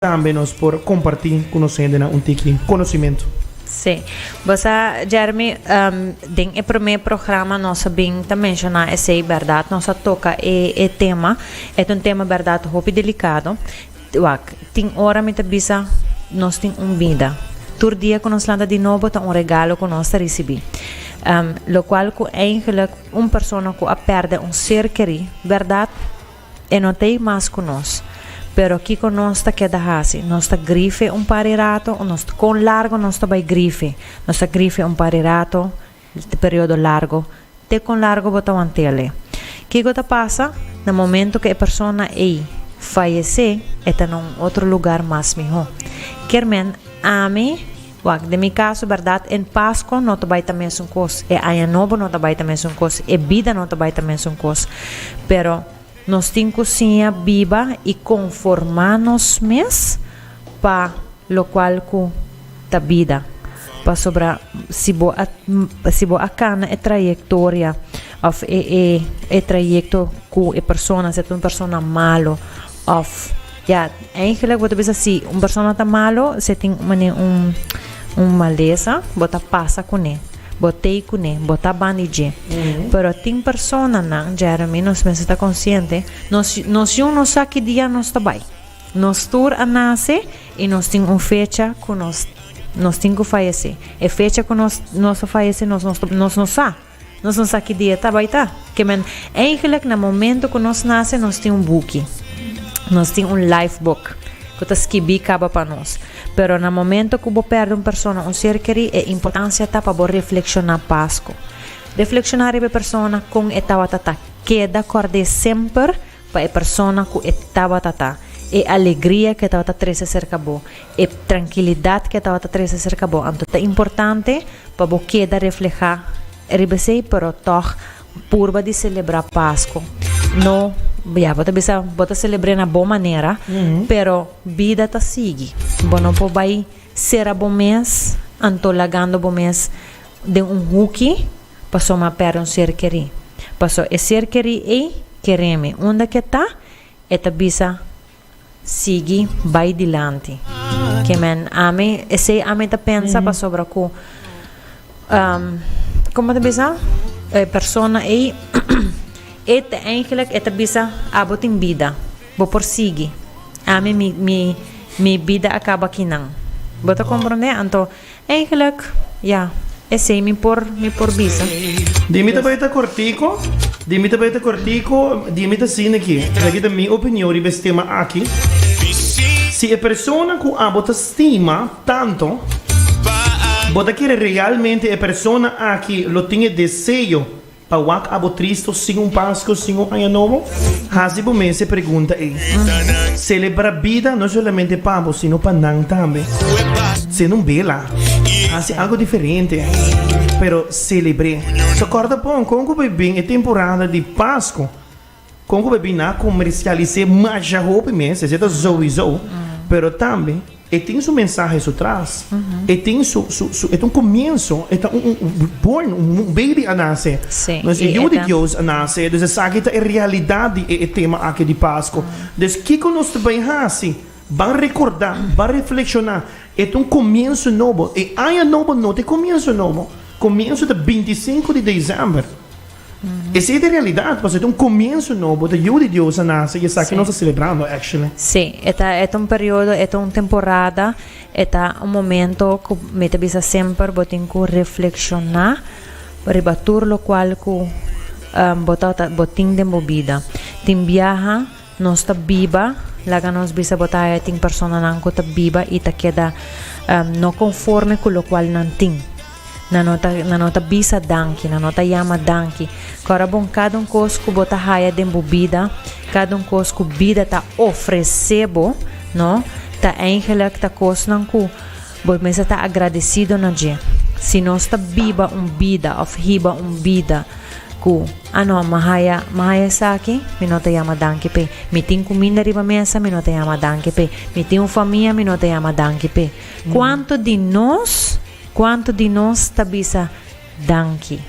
também nós por compartilhar conhecendo um tiki conhecimento. Sim, você, Jeremy, tem o primeiro programa nós bem também mencionar essa verdade, nós toca e tema, é um tema verdade muito delicado. Tem hora me bisa nós tem vida. Todo dia que nós landa de novo tem regalo que nós recebi. Lo qual que eigenlijk pessoa que perde ser querido, verdade, e não tem mais com nós. Pero aqui com nós está queda assim, nós está grife parirato, nós com largo nós está vai grife, nós está grife parirato, período largo, te com largo bota mantele. Que gota passa no momento que a pessoa falece, está em outro lugar mais melhor. Quermen ame, de meu caso, verdade, em Páscoa não vai também mesma coisa, e Ano Novo não vai também mesma coisa, e vida não vai também mesma coisa, pero nós temos cozinha viva e conformar-nos mesmos para o qual a vida. Para sobre se a cana é trajetória ou é trajeto com a pessoa, se é uma pessoa malo, ou eigenlijk wat bisa assim, uma pessoa está malo, se tem maleza, bota passa com ele. Botei com ele, botar banije. Pero tem pessoa não, Jeremy, nós mesmo está consciente, nós não sabe que dia nós está bem. Nós tur a nasce e nós tem fecha que nós tem que falecer. E fecha que nós falecer, nós não sabe. Nós não sabe que dia está bem, tá? Que men, eigenlijk no momento que nós nasce, nós tem book. Nós tem life book. Que está escrito para nós. Pero no momento que você perde uma pessoa, ser querido, é importante para você reflexionar Páscoa. Reflexionar a pessoa com estava tata. Queda acorde sempre para a pessoa que estava tata. E alegria que estava treze cerca bo. E tranquilidade que estava treze cerca bo. Então é importante para você queda reflejar. Ribesei, pero toch purba de celebrar Páscoa. No, bota celebrar na boa maneira, pero vida tá sigue. Não pode ser a bom mês, antolagando bom mês de hooky, passou uma pera ser querido. Passou ser querido e quereme. Onde que tá? Eta bisa sigue, vai dilante. Que men, ame, esse ame tá pensa para sobre com como te bisa? Persona e et eigenlijk et bisa abot in vida bo prosegue ame mi vida acaba aqui não bota compreender então eigenlijk esse mi por bisa dimita baita cortico dimita sine aqui aqui da minha opinião sobre este tema aqui se a pessoa que abota estima tanto bota que realmente a pessoa aqui lo tinha desejo para o abo triste, sem Páscoa, sem Ano Novo, Hasibo me se pergunta celebrar a vida não somente para você, sino para nós também. Se não bela, assim algo diferente, pero celebre. Se acorda bom, como bem é temporada de Páscoa, como bem na comercializar mais já roupa mesmo, se é zoe, pero também e tem sua mensagem atrás, e tem é um começo, é um baby a nascer. Mas é o de Deus a nascer, então sabe que é realidade é tema aqui de Páscoa. Então que nós também assim, vamos recordar, vamos reflexionar, é um começo novo, e Ano Novo não é começo novo, começo de 25 de dezembro. Essa é a realidade, porque é um começo novo, de Deus a nascer, e isso que nós estamos celebrando, actually. Sim, é um período, é uma temporada, é um momento que me bisa sempre, botem que reflexionar, rebatur lo qual que botem de movida. Tem viaja, nós está viva, lá nós bisa botar, tem pessoa não que está viva e está queda não conforme com lo qual não tem. Na nota bisa danki, na nota yama danki. Agora bom, cada coisa que bota raia de bebida, cada coisa que vida tá oferecendo, não? Tá eigenlijk tá coisa não que você tá agradecido na dia. Se nós tá viva vida, ou riba vida, que ano mahaya saki, me nota yama danki pe. Me tem comida riba mesa, me nota yama danki pe. Me tem família, me nota yama danki pe. Quanto de nós tá bisa danki?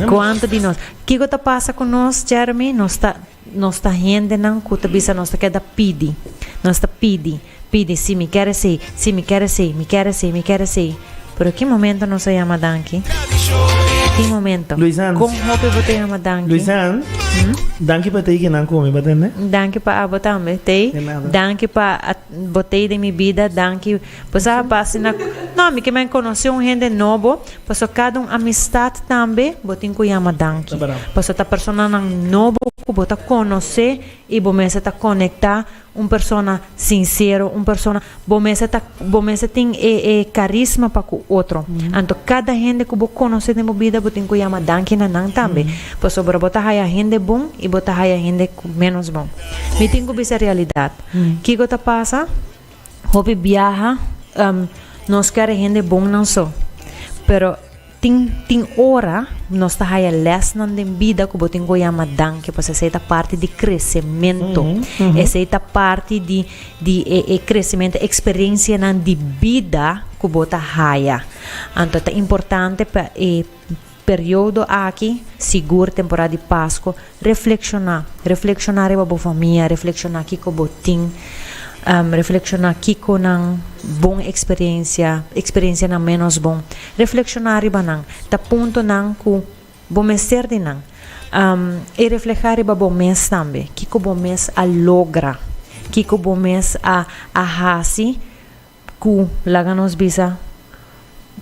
Quanto de nós? O que está passa com nós, Jeremy? Nós tá gente não que tá bisa nós tá queda pidi. Nós tá pidi. pide si mi quiere sei, si mi quiere sei, mi quiere sei, mi quiere sei. Pero que momento no se llama danki? Que momento? Luisan. Kung hope bote llama danki? Luisan, danke pa tayo kinang kumi ba din Danke pa abotambe, te. De nada. Danke pa botei de mi vida, danke. Pues passa na no, me que me conheceu gente novo, pues cada amistad também, botin ko llama danke. Tabarao. Pues ta persona nang novo ko bota conhecer e bomesa ta conectar persona sincero, persona bomesa tem carisma para o outro. Então cada gente que bo conhece de vida botin ko llama danke na nang também. Pues sobre bota haya gente bom e bota haya gente menos bom. Me tem que ver a realidade. Que gota passa? Hobby viaja, nós queremos gente bom não só, pero tem hora nós tá haya less na vida que botin ko llama danke, pues essa é parte de crescimento, essa é parte de crescimento, experiência na de vida que bota haya. Então é importante para período aqui, seguro, temporada de Páscoa, reflexionar para a família, reflexionar aqui com o botim, reflexionar aqui com a boa experiência na menos bom, reflexionar para nang, ta ponto nang ku bom ser de nang, e refletir para bom mês também, que o bom mês a logra, que o bom mês a hasi, ku laganos bisa,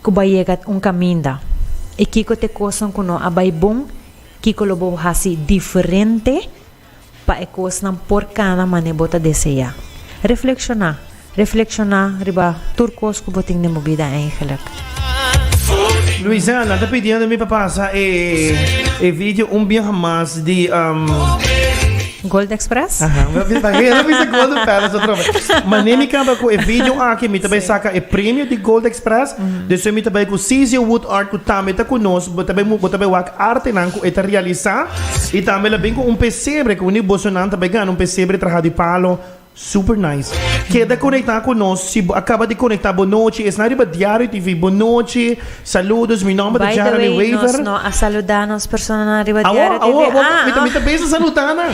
ku bayegat caminho. E kiko te kosan kuno abay bom, kiko lobo hasi diferente pa e kosan por cada manebota deseja. Reflexionar riba turcos ko boting de movida eigenlijk. Luisana, tá pedindo me para passar vídeo dia mais de Gold Express? eu fiz Gold Palace outra vez. Mas nem me camba com o vídeo aqui, me também saca o prêmio de Gold Express. Depois me também com Cecil Wood Art, que também está conosco, também o arte não que está realizar. E também bem com pesebre, que o Nico Bolsonaro também ganha pesebre trajado de palo. Super nice. Queda conectar conosco, se acaba de conectar, boa noite. Esse não é Diário TV, boa noite. Saludos, meu nome é Jeremy Waver. A saludar as pessoas na Diário TV. Me também saludar, não.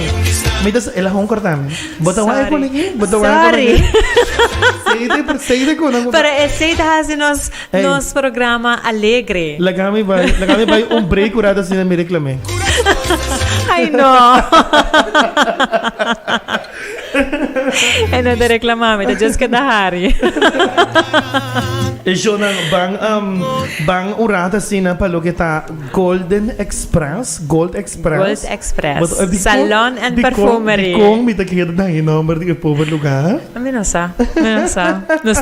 Ela vão cortar. Bota o iPhone aqui. Sorry. Sei com não. Pero esse é nosso programa alegre. Lagami vai break curado assim, me reclamei. Ai, não. E não de reclamar, mas just que da Harry. E so nang bang urata sina palo kita Gold Express. Salon and Perfumery. Kung may takita na number di po lugar. Não sa. Nós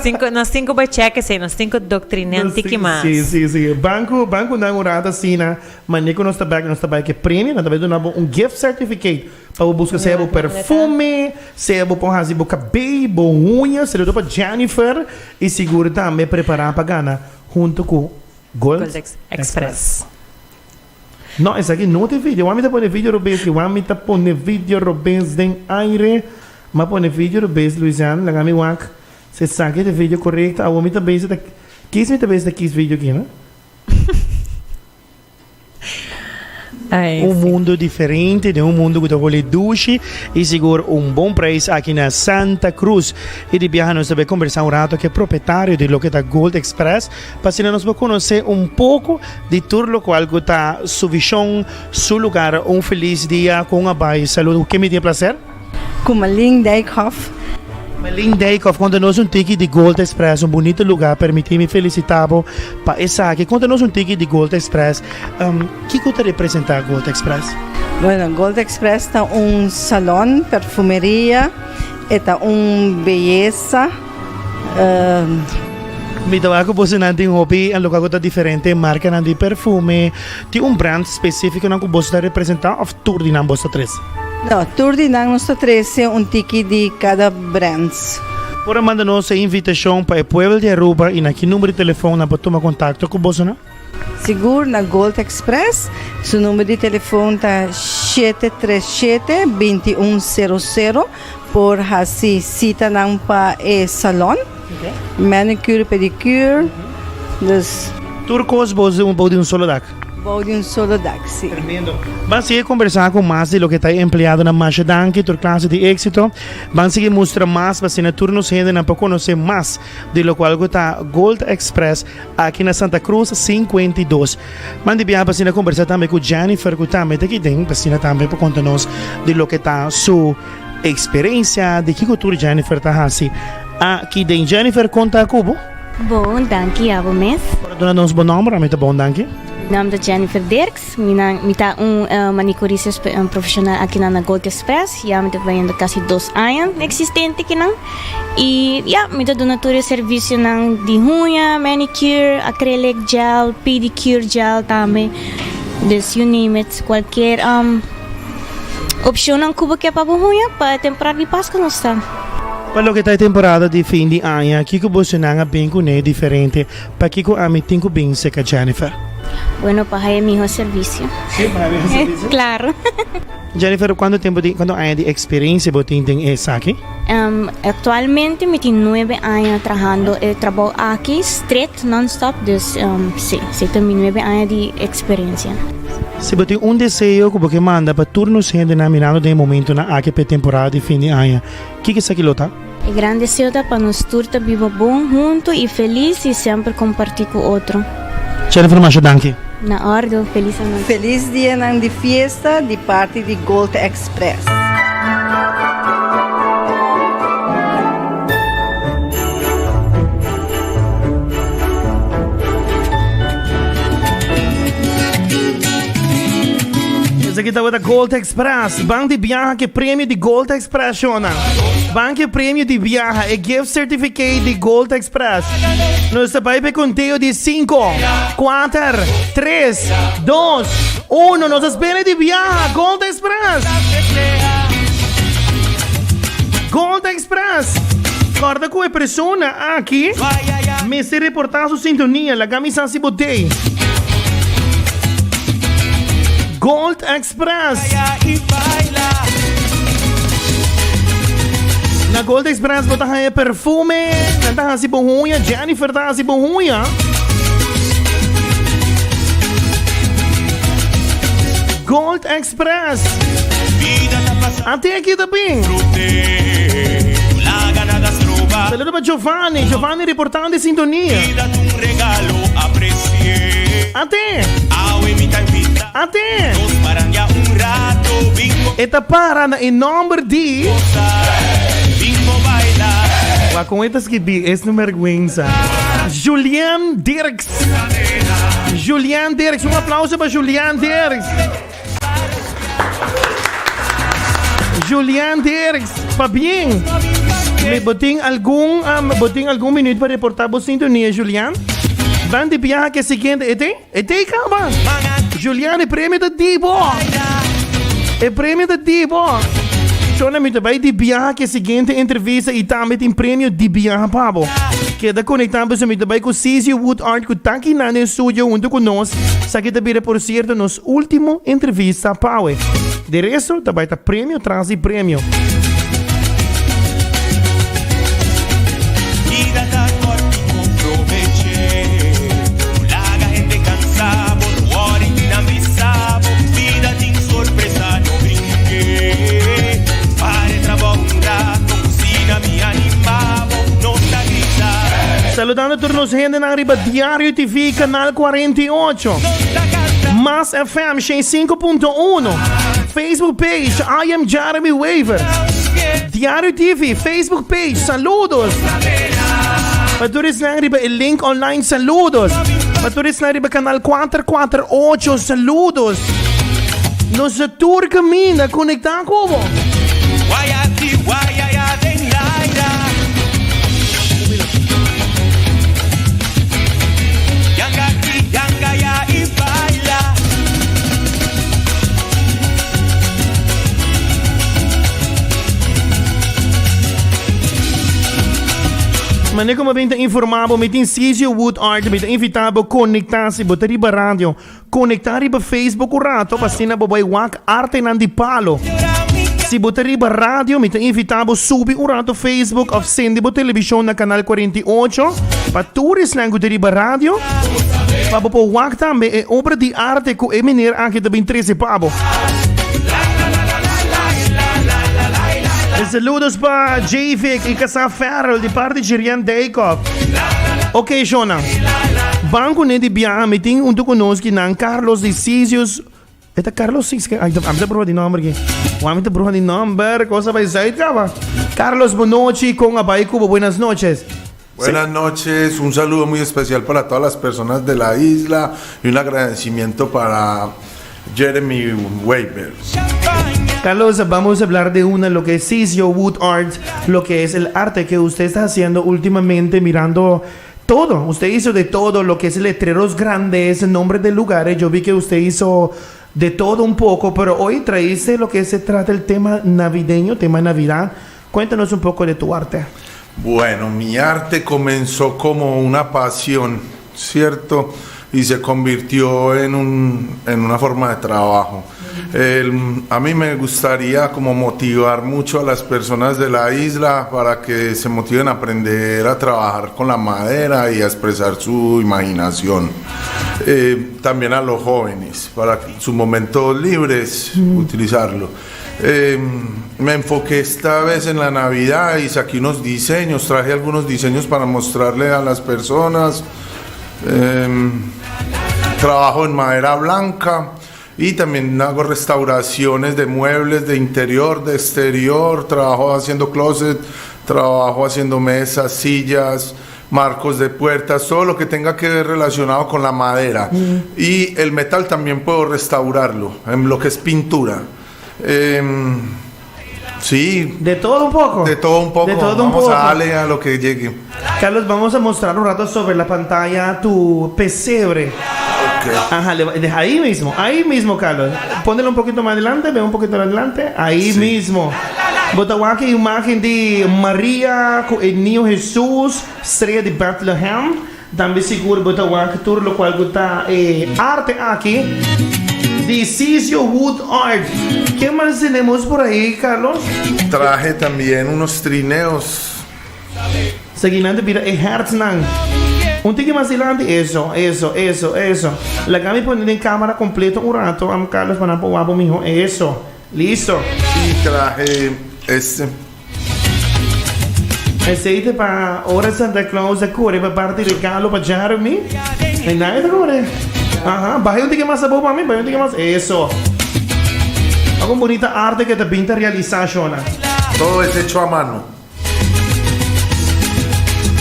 cinco vai check assim, nós cinco doutrinantes que mais. Sim. Banco nang urata sina, maniko nos tabag que prêmio, na tabag na gift certificate. Para buscar se é perfume, se é bom fazer cabelo, bom unha, se é para Jennifer e seguro também preparar para ganhar junto com Gold Express. Não, esse aqui não tem vídeo. Vamos pôr vídeo Robes, vamos pôr vídeo Robes den aire, mas pôr vídeo Robes Luisan, lagami wak. Se sabe o vídeo correto, a homem também se quis me também se quis vídeo aqui, né? Mundo diferente, de mundo que eu duche e seguro bom preço aqui na Santa Cruz. E de viajar nós vamos conversar rato que é proprietário de lo que está Gold Express, para que nós vamos conhecer pouco de tudo lo qual que está sua visão, seu lugar. Feliz dia com a bai. Saludo, o que me tem prazer? Com Malin Dijkhoff. Malin Dijkhoff, conta-nos ticket de Gold Express, bonito lugar, permite-me felicitar para essa aqui. Conta-nos ticket de Gold Express. Que que representa Gold Express? Bueno, Gold Express está salão, perfumeria, está beleza. Mi tawago po sa nating hobby, ang lugar ko ta diferente, marca na di perfume, ti brand specifico na ko boss ta representar of tour din ang boss ta tres. No, tour din ang nosso 13 ticket de cada brands. Por manda-nos a invitação para o Pueblo de Aruba e naquele número de telefone para tomar contato com você, não? Seguro na Gold Express, seu número de telefone está 737-2100 por assim cita nang pa salon, manicure, pedicure, dus Turcos boze pode solo dak. trabalho de solo taxi. Tremendo. Vamos seguir conversando com mais de lo que está empregado na Marcha Danke, tua classe de êxito. Vamos seguir mostrar mais, para na turno sendo para conhecer mais de lo qual está Gold Express aqui na Santa Cruz 52. Mande bem para conversar também com Jennifer, que também aqui dentro, para também para contar-nos de lo que está sua experiência, de que cultura Jennifer está assim. Aqui dentro, Jennifer, conta cubo. Bom, danke, abo mes. Para donar-nos bom nome, muito bom, danke. Naam da Jennifer Dirks. Mita manicurista profissional aqui na Gold Express. Ja, mita banhando quase 2 anos existente aqui não. E ja, mita donatório serviço não de unha, manicure, acrylic gel, pedicure gel também. Des you name it, qualquer opção não cubo que é para unha para temporada de Páscoa não está. Para que está temporada de fim de ano, aqui que você não bem com é diferente, para que a mim tenho bem seca Jennifer. Bueno, para é meu serviço. Sim, para meu serviço. Claro. Jennifer, quanto tempo quando há de experiência você tem essa aqui? Atualmente me tenho 9 anos trabalhando, trabalho aqui straight non-stop, dus sim, tenho 9 anos de experiência. Se você tem desejo que você manda para turno sendo nominado de momento na aqui para temporada de fim de ano, o que é aquilo tá? É grande desejo para nós todos viver bom junto e feliz e sempre compartilhar com outro. Jennifer, mais danke. Na ordem, feliz ano. Feliz dia de festa de parte de Gold Express. Esse aqui está o Gold Express. Banco de viagem que prêmio de Gold Express, Shona. Banco de prêmio de viagem e gift certificate de Gold Express. Nossa vai conteúdo de 5, 4, 3, 2, 1. Nossa espera de viagem. Gold Express. Gold Express. Guarda com a pessoa aqui. Me se reportar sua sintonia. La camisa se botei. Gold Express. Na Gold Express botar aí perfume, tá assim bom unha, Jennifer tá assim bom unha. Gold Express. Até aqui também. Saludo para Giovanni, Giovanni reportando em sintonia. Até. Até. Eta para em nome de com estas que vi, es no vergüenza. Julian Dirks. Julian Dirks, um aplauso para Julian Dirks. Julian Dirks, pa bien. Me botin algum minuto para reportar por sintonia, Julian. Van de viaje que seguinte, ete acaba. Julian, é prêmio da Divo. É prêmio da Divo. Chona me também de viaje que seguinte entrevista e também tem prêmio de viaje pabo. Queda conectado se me também com Cício Wood Art que tá aqui na estúdio junto conosco. Sabe também por certo nos último entrevista pau. De resto também tá prêmio traz e prêmio. Saludando todos gente na riba Diário TV, canal 48. Mas FM 5.1. Facebook page, I am Jeremy Waver. Diário TV, Facebook page, saludos. Para todos na riba el link online, saludos. Para todos na riba canal 448, saludos. Nossa tour camina, conectar como? Mas como bem informado, me tem Cício Wood Art, me tem invitado a conectar-se, botar riba rádio, conectar riba Facebook o rato, para cena bobai wak arte nandi palo. Se botar riba rádio, me tem invitado a subir o rato Facebook, of sende bo televisão na canal 48, para todos na botar riba rádio, Pabo po wak tambe e obra di arte ku e meneer Aki de Bintrese Pabo. E saludos pa J-Vic e Casa Farrell di parte de Girian Deikov. Ok, Shona. Banco ne di bia meeting unto conosci nan Carlos de Cisius. Eta Carlos Cis, am te proba di number aqui. Am te proba di number, cosa vai sair, cava? Carlos, boa noite, con Abay Cubo, buenas noches. Buenas noches, un saludo muy especial para todas las personas de la isla y un agradecimiento para Jeremy Weber. Carlos, vamos a hablar de lo que es Cisio Wood Art, lo que es el arte que usted está haciendo últimamente mirando todo. Usted hizo de todo, lo que es letreros grandes, nombres de lugares. Yo vi que usted hizo de todo un poco, pero hoy traíste lo que se trata el tema navideño, tema Navidad. Cuéntanos un poco de tu arte. Bueno, mi arte comenzó como una pasión, ¿cierto? Y se convirtió en una forma de trabajo. A mí me gustaría como motivar mucho a las personas de la isla para que se motiven a aprender a trabajar con la madera y a expresar su imaginación. También a los jóvenes, para sus momentos libres, utilizarlo. Me enfoqué esta vez en la Navidad y saqué unos diseños, traje algunos diseños para mostrarle a las personas. Trabajo en madera blanca y también hago restauraciones de muebles de interior, de exterior, trabajo haciendo closet, trabajo haciendo mesas, sillas, marcos de puertas, todo lo que tenga que ver relacionado con la madera. Y el metal también puedo restaurarlo, en lo que es pintura. Sí. ¿De todo un poco? De todo un poco. De todo vamos un poco. a darle a lo que llegue. Carlos, vamos a mostrar un rato sobre la pantalla tu pesebre. Okay. Ajá, ahí mismo, Carlos. Pónelo un poquito más adelante, ve un poquito más adelante. Ahí Sí. mismo. Bota aquí imagen de María con el niño Jesús, estrella de Bethlehem. También seguro bota aquí todo lo cual está arte aquí. De Cisio Wood Art. ¿Qué más tenemos por ahí, Carlos? Traje también unos trineos. Seguinante, mira, Hertznan. Un tique más adelante, eso. La Gaby poner en cámara completo un rato, a Carlos para guapo, mijo. Eso, listo. Y traje este. Aceite para hora Santa Claus de cuore para parte de regalo para Jeremy. Y nada de cuore. Ajá, baje un tique más sabor para mí, baje un tique más. Eso. Hago bonita arte que te pinta realización. Todo es hecho a mano.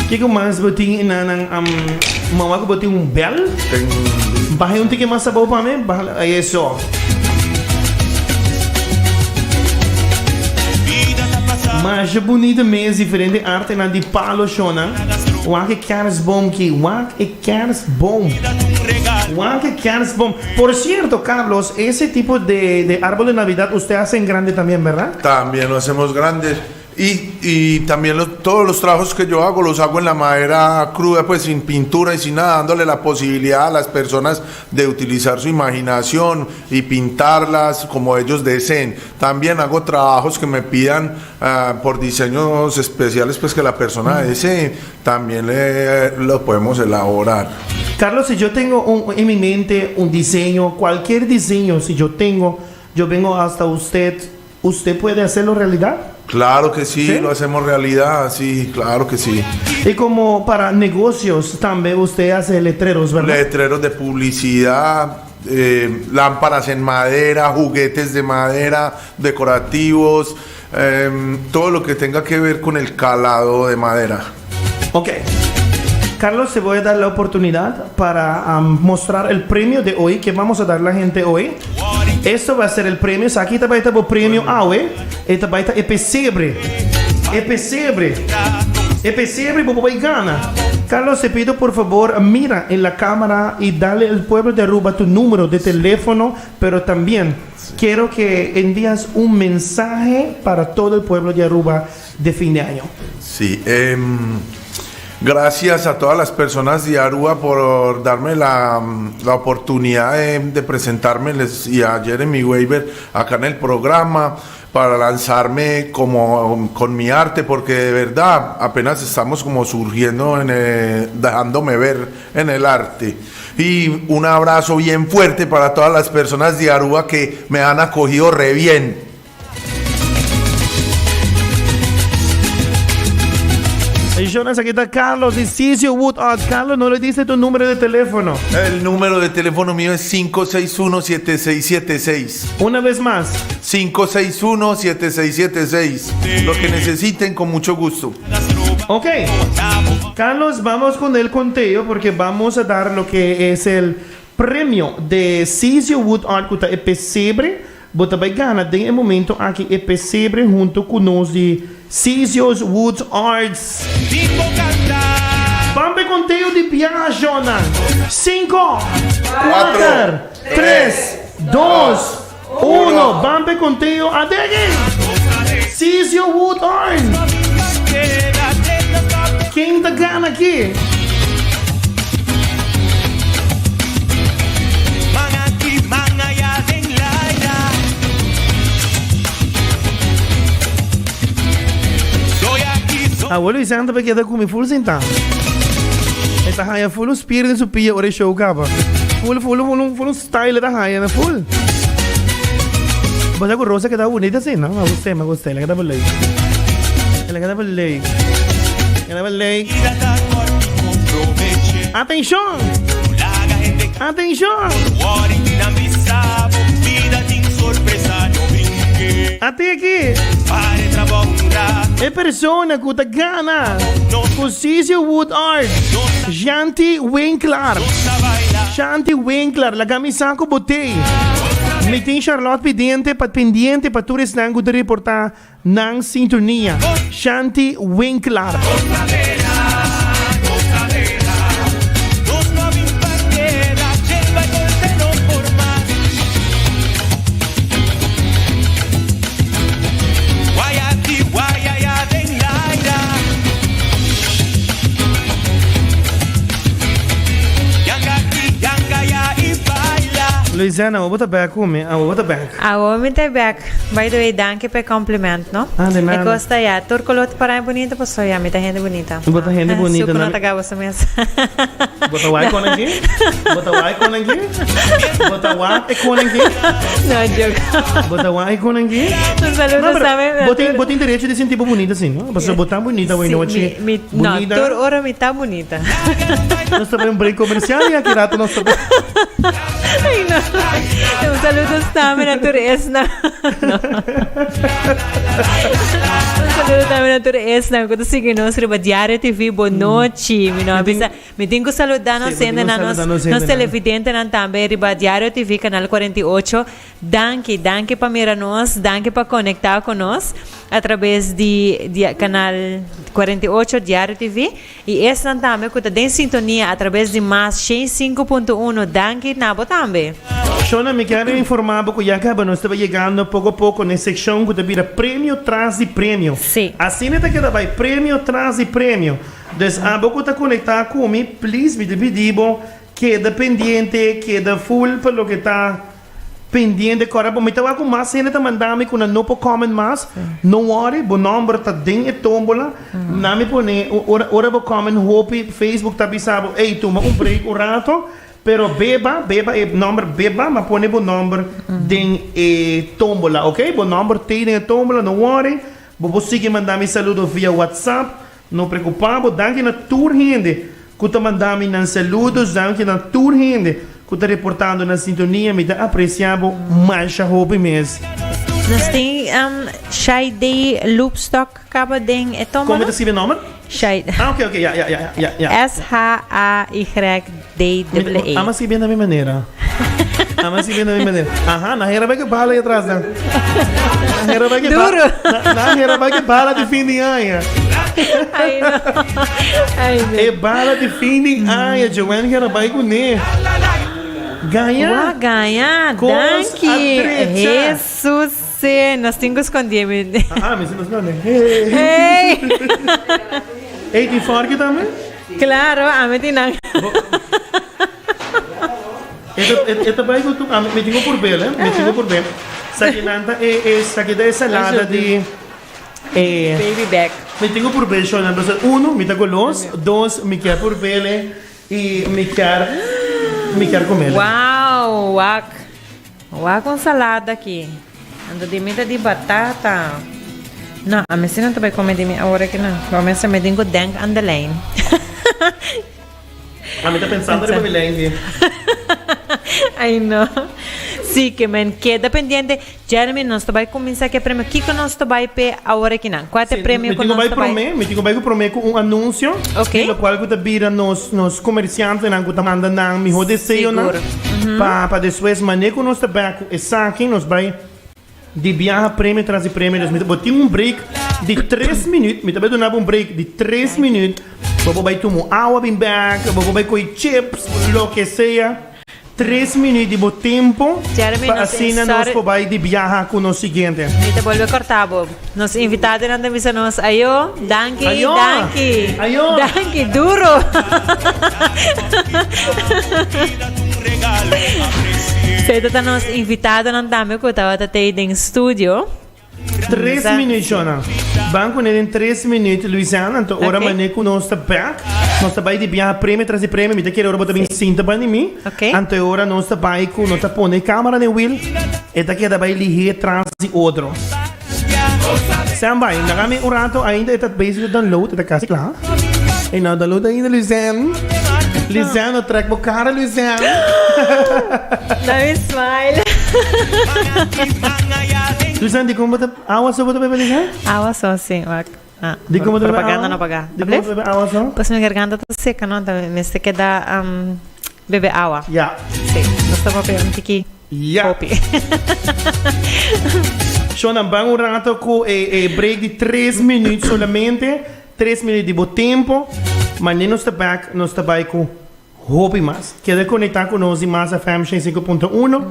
¿Qué más botín en mamá que botín un bel? Baje un tique más sabor para mí, baje eso. Mas bonita mesmo, diferente arte na de palo chona. Wak kerstboom que wak kerstboom. Wak kerstboom. Por cierto, Carlos, ese tipo de árbol de Navidad usted hace en grande también, ¿verdad? También lo hacemos grande. Y también todos los trabajos que yo hago los hago en la madera cruda, pues sin pintura y sin nada, dándole la posibilidad a las personas de utilizar su imaginación y pintarlas como ellos deseen. También hago trabajos que me pidan por diseños especiales, pues que la persona desee, también lo podemos elaborar. Carlos, si yo tengo en mi mente un diseño, cualquier diseño, si yo vengo hasta usted puede hacerlo realidad. Claro que sí, ¿Sí? Lo hacemos realidad, sí, claro que sí. Y como para negocios también usted hace letreros, ¿verdad? Letreros de publicidad, lámparas en madera, juguetes de madera, decorativos, todo lo que tenga que ver con el calado de madera. Ok. Carlos, te voy a dar la oportunidad para mostrar el premio de hoy que vamos a dar a la gente hoy. Esto va a ser el premio. Aquí está el premio AWE. Esta va a estar el pesebre. Bobo gana. Carlos, te pido por favor, mira en la cámara y dale al pueblo de Aruba tu número de teléfono, pero también quiero que envías un mensaje para todo el pueblo de Aruba de fin de año. Sí, gracias a todas las personas de Aruba por darme la oportunidad de presentármeles y a Jeremy Weber acá en el programa. para lanzarme como con mi arte, porque de verdad apenas estamos como surgiendo, dejándome ver en el arte. Y un abrazo bien fuerte para todas las personas de Aruba que me han acogido re bien. Jonas, aquí está Carlos de Cisio Wood Art. Carlos, no le diste tu número de teléfono. El número de teléfono mío es 561-7676. Una vez más. 561-7676. Lo que necesiten, con mucho gusto. Ok. Carlos, vamos con el conteo porque vamos a dar lo que es el premio de Cisio Wood Art que está en Pesebre. Você vai ganhar de momento aqui em Pesebre junto conosco de Cisios Wood Arts. Vamos conteúdo de viagem, Jonas. 5, 4, 3, 2, 1. Vamos conteúdo adegue. Cisio Wood Arts. Quem tá ganhando aqui? Abuelo y Santa porque queda con full sentar. Esta haya full spirit en su pilla ore show capa. Full style da haya full. Vos con Rosa queda bonita así, ¿no? Me gustó, la queda por ley. La queda por ley. Queda por ley. Atención. Atención. Até aqui. É persona que tá gana. Com Cisio Wood Art. Shanti Winkler. Shanti Winkler. La camisa que botei. Me tem Charlotte pendiente para tu restar de reportar na sintonia. Shanti Winkler. Luisiana, I will back home. I will back. I will back. By the way, danke per compliment, no? De nada. E costa ya, turcolot para bonita, pues soy mita gente bonita. Bota gente bonita. Suco no tagawa sa mesa. Bota white con aqui? Bota white con aqui? Bota white con aqui? No, joke. Bota white con aqui? Un saludo sa amin. Botin direito de sentir bonita assim, não? Você botar bonita, vai não te. No, tur ora mita bonita. Nós estamos em break comercial e aqui rato nós estamos. Ay, no. Un saludo también a Turesna. No. Un saludo también a Turesna. Quando sigue nós riba Diário TV, boa noite. Me tenho que saludar nos televidentes também riba Diário TV, canal 48. Danke para mirar nós, danke para conectar com nós através de canal 48 Diário TV. E essa também que está em sintonia através de mais 105.1. Danke Nabo também. Shona, me quero informar porque já acaba, nós estamos chegando pouco a pouco na secção que vira prêmio atrás de prêmio. Sim. Assim não que vai prêmio atrás de prêmio. Então, a pouco está conectado comigo, please, me pedimos que dependiente, que da full para o que está pendente. Agora, me estava com mais cena, mandar-me com a não comment mais. Não worry, o número está dentro da tómbola. Não me põe, ora vou comment, hope, Facebook está pensando, ei, toma break o rato. Pero beba é número beba, mas põe o número de tómbola, ok? O número tem na tómbola, não worry. Você consegue mandar-me saludo via WhatsApp, não preocupado. Danke na tua gente que está mandando me saludos, danke na tua gente que está reportando na sintonia, me dá apreciado mais a roupa mesmo. Nós tem Shaidei Loopstock acaba de tómbola. Como é que se o nome? Shaidei. Ok, yeah. SHAYDEE. Ama se bem da minha maneira. Aham, na hera vai que bala aí atrás, né? Na hera vai que duro. Na hera vai que bala de fim de ano. Ai, não. É bala de fim de ano, Joana, que era vai com ele. Ganha. Danke. Jesus. Nós temos que esconder. Mas nós não, né? Ei! Ei, tem fork também? Claro, a mim tem não. Esta vai que tu, me tenho por bem, né? Me tenho por bem. Sakinanta sakita salada de Baby back. me tengo por versión, entonces uno, me tengo los, dos, me queda por vele y me queda comer. Uau, wak. Wak com salada aqui. Ando de mita de batata. Não, a minha não vai comer de mim agora que não. Começa a me dingo denk on the lane. A mí está pensando en Milengue. Ai não. Sim, que men queda pendiente. Jeremy, nós vai começar que prêmio. Que nós vai pe agora que não. Qual é o prêmio que nós vai? Me tengo vai prometer com anúncio. Ok. No qual que vira nos comerciantes na que manda na mi rodeio na. Para depois manejo nós vai com essa aqui nós vai de viaja prêmio traz prêmio. Nós botamos break de 3 minutos. Me também donava break de 3 minutos. Vou vai tomar água bem back. Vou vai comer chips, lo que seja. 3 minutos de bom tempo para assim nós podemos de viajar com o seguinte. E te volve cortar, Bob. Nos invitados não devem ser nós. Ayo, danke, danke. Ayo. Danke, duro. Você está nos invitado não também que eu estava até em estúdio. 3 minutos, Jona. Banco em 3 minutos, Luciana. Então, ora mané com nós back. Nós vai de viajar prêmio, trazer prêmio. Me quer ora botar bem cinta para mim. Então, ora nós vai com nós põe câmera no wheel. E daqui vai ligar atrás de outro. Samba, ainda kami urato ainda está basic download da casa claro. E não download ainda, Luciana. Luciana, track mo cara, Luciana. Dá-me smile. Luciana, di como botar água só botar bebê, Luciana? Água só, sim. Di como botar propaganda não pagar. Di como botar água só? Pues minha garganta está seca, não? Me se queda beber água. Yeah. Sim. Nós estamos a um tiki. Yeah. Shona, vamos um rato com break de 3 minutos solamente. 3 minutos de bom tempo. Mas nem nós está com Hopi mais. Quer conectar com nós em Massa FM 5.1.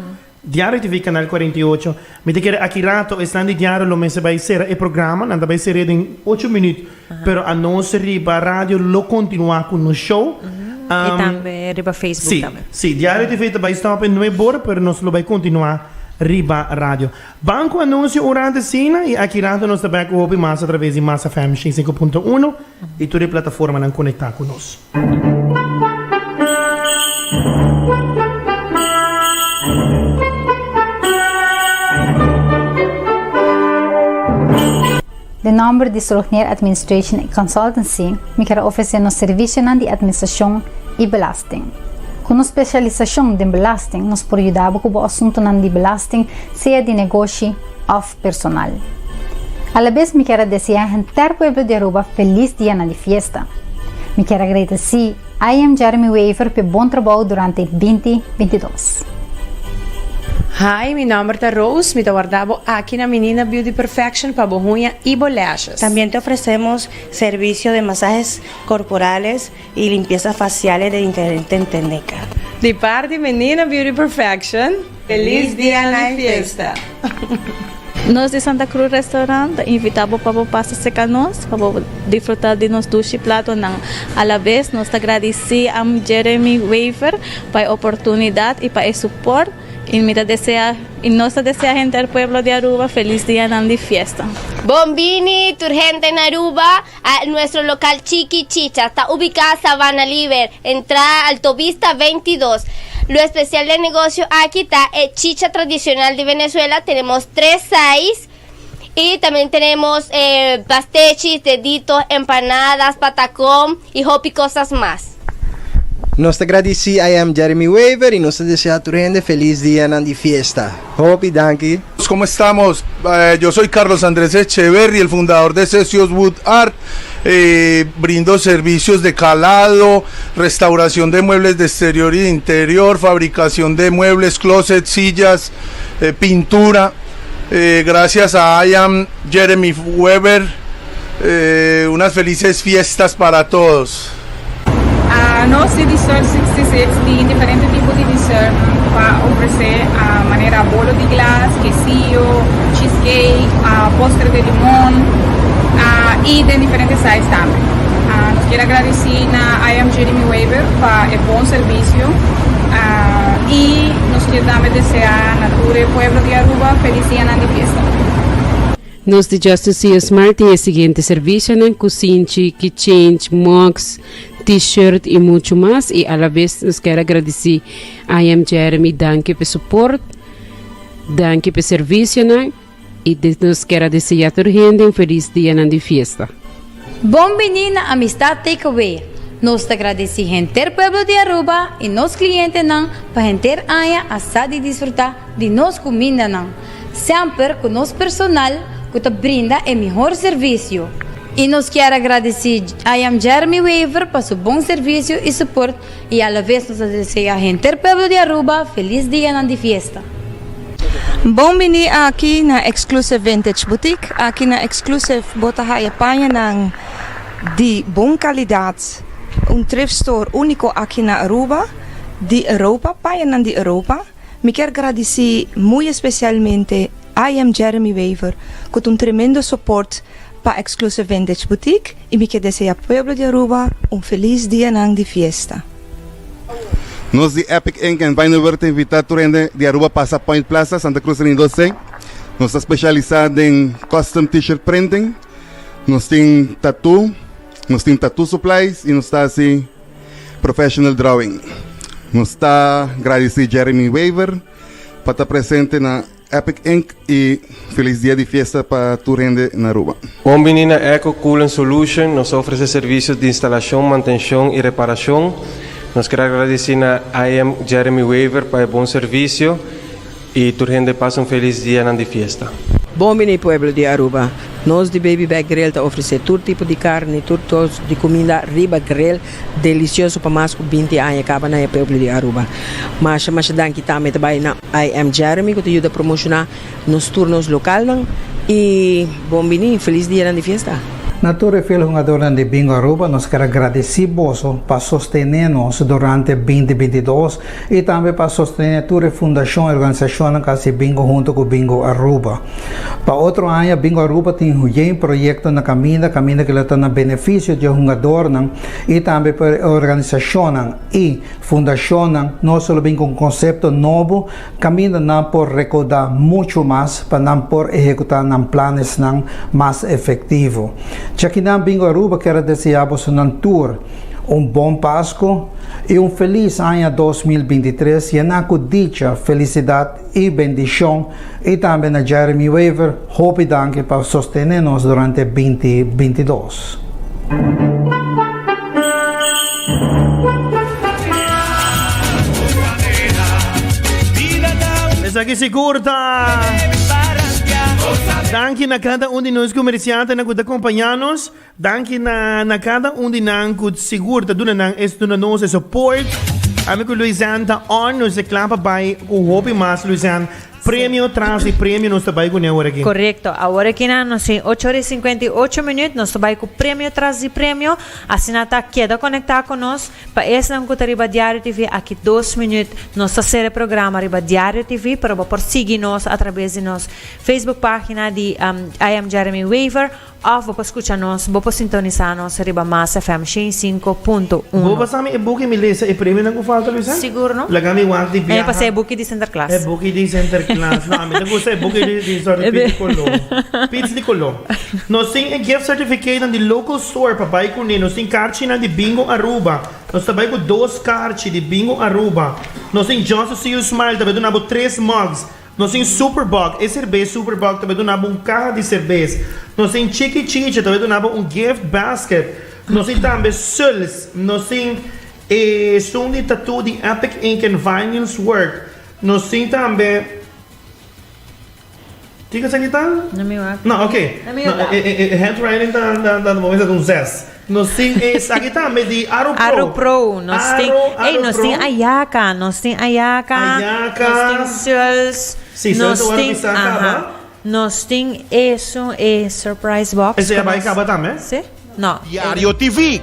Diário TV Canal 48. Me quer aqui rato, estando de diário, lo mês vai ser o programa, não vai ser em 8 minutos. Pero a nós riba rádio lo continuar com o show. E também riba Facebook também. Sim, diário TV vai estar em 9 horas, pero nós lo vai continuar riba rádio. Banco anúncio durante a cena e aqui rato nós também com Hopi mais através de Massa FM 5.1 e toda a plataforma não conectar com nós. De nome de Sologner Administration Consultancy, me quero oferecer nos serviços de administração e belasting. Com a especialização de belasting, nos pode ajudar com o assunto de belasting, seja de negócio ou personal. A la vez, me quero desejar ao inteiro pueblo de Aruba feliz dia de festa. Me quero agradecer a Jeremy Weaver pelo bom trabalho durante 2022. Hi, mi nombre es Rose, me guardamos aquí en Menina Beauty Perfection para uñas y lashes. También te ofrecemos servicio de masajes corporales y limpiezas faciales de diferentes técnicas. De parte Menina Beauty Perfection, feliz día de fiesta. Nós de Santa Cruz Restaurant invitamos para passar com nós, para desfrutar de nosso duche plato. A la vez, nós agradecemos a Jeremy Weaver para a oportunidade e para o suporte. Y nós desejamos ao pueblo de Aruba feliz día de fiesta. Bombini, Turgente en Aruba, a nuestro local Chiqui Chicha, está ubicada Sabana Liber, entrada Altovista 22. Lo especial del negocio aquí está el chicha tradicional de Venezuela, tenemos 3 size y también tenemos pastechis, deditos, empanadas, patacón y hopi cosas más. Nós te agradecemos, I am Jeremy Weaver y nós te deseamos a tu gente feliz día de fiesta. Hopi, danke. ¿Cómo estamos? Yo soy Carlos Andrés Echeverry, el fundador de Cesios Wood Art. Brindo servicios de calado, restauración de muebles de exterior y de interior, fabricación de muebles, closets, sillas, pintura. Gracias a I am Jeremy Weaver. Unas felices fiestas para todos. Nós de Dessert 66 tem diferentes tipos de dessert para oferecer a maneira bolo de glass, quesillo, cheesecake, postre de limão e tem diferentes sizes também. Nós quero agradecer a I am Jeremy Weaver para o bom serviço e nós nos queremos desear a todo el pueblo de Aruba feliz día de fiesta. Nós de Justice Smart tem o seguinte serviço, né? Cozinha, kitchen, mugs, t-shirt e muito mais. E à la vez, nós quero agradecer a I Am Jeremy, danke pelo suporte, danke pelo serviço, né? E nós quero desejar a toda gente um feliz dia de festa. Bom menina, amistad takeaway. Nós te agradecemos ao pueblo de Aruba e nos clientes não para gente aya a de desfrutar de nos comida não. Sempre com nosso personal que te brinda o melhor serviço. E nos quero agradecer a I Am Jeremy Weaver por seu bom serviço e suporte e a la vez nos deseja a gente pueblo de Aruba feliz dia de festa. Bom menino aqui na Exclusive Vintage Boutique, aqui na Exclusive botahaya panha ng de boa qualidade. Thrift store único aqui na Aruba, de Europa, paia de Europa. Me quero agradecer muito especialmente a I Am Jeremy Weaver, com tremendo suporte para a Exclusive Vintage Boutique e me quero desejar ao povo de Aruba feliz dia de festa. Nós de Epic Ink em Vainover te invitar de Aruba Passa Point Plaza, Santa Cruz em 12. Nós estamos especializados em custom t-shirt printing, nós temos tattoo supplies e nós estamos assim professional drawing. Nós está agradecer Jeremy Weaver para estar presente na Epic Ink e feliz dia de festa para tu rende na Aruba. Bom menina Eco Cooling Solution nos oferece serviços de instalação, manutenção e reparação. Nós queremos agradecer a I Am Jeremy Weaver para o bom serviço e tu rende passa feliz dia de festa. Bom menino pueblo de Aruba. Nós de Baby Back Grill te oferece todo tipo de carne, todo tipo de comida, riba grill, delicioso para mais que 20 anos acaba na pueblo de Aruba. Mas danke também na I Am Jeremy que te ajuda a promocionar nos turnos locais e bom menino, feliz dia de festa. Na Torre Fiel Jogadora de Bingo Aruba, nós queremos agradecer para sostener-nos durante 2022 e também para sostener a Torre Fundação e Organização que Bingo junto com Bingo Aruba. Para outro ano, Bingo Aruba tem um projeto na caminho que está na benefício de jogador e também para a organização e fundação, nós só vem com um conceito novo, caminho não por recordar muito mais, para não por executar planos mais efetivos. Já que na Bingo Aruba quero desejar-vos tour bom Páscoa e feliz ano 2023 e na dicha, felicidade e bendição e também a Jeremy Weaver, hope e danke para sostener-nos durante 2022. Essa aqui se curta! Danke na cada de nós comerciantes que acompanham-nos. Danke na cada de nós que segura dando nosso suporte. Amigo Luisan, está on, nos reclama para o hobby mais, Luisan. Prêmio traz e prêmio nós trabalhamos com agora aqui. Correto. Agora aqui nós temos 8h58, nós trabalhamos com prêmio traz e prêmio. Assim está queda conectar conosco. Para esse não que riba Diário TV aqui 2 minutos nós fazer o programa riba Diário TV para seguir-nos através de nossa Facebook página de I Am Jeremy Weaver. Ou vou escutar-nos, vou sintonizar-nos riba Massa FM 5.1. Vou passar e book me lê e prêmio não falta, Luisan? Seguro, não? Lagami o de viajar. Passei book de Center Class. É book de Center Class. Não, mas eu gostei book de certificate colô. Pizza de colô. Nós temos gift certificate de local store para buy com ele. Nós temos cartinha de Bingo Aruba. Nós trabalhamos com 2 cartas de Bingo Aruba. Nós temos Just See You Smile, também donamos 3 mugs. Nós temos Superbug, esse cerveja Superbug, também donamos carro de cerveja. Nós temos Chiqui Chicha, também donamos gift basket. Nós temos também Suls, nós temos som de tattoo de Epic Ink and Vinyls Work. Nós temos também... Tinha essa guitarra? Não me acho. Não, ok. Handwriting da momento de Zés. Nós temos aqui também de Aro Pro. Aro Pro. Nós temos Ayaka. Nós temos Suls. Sim, nós temos isso, Surprise Box. Esse vai acabar também? Sim. Não. Diário TV.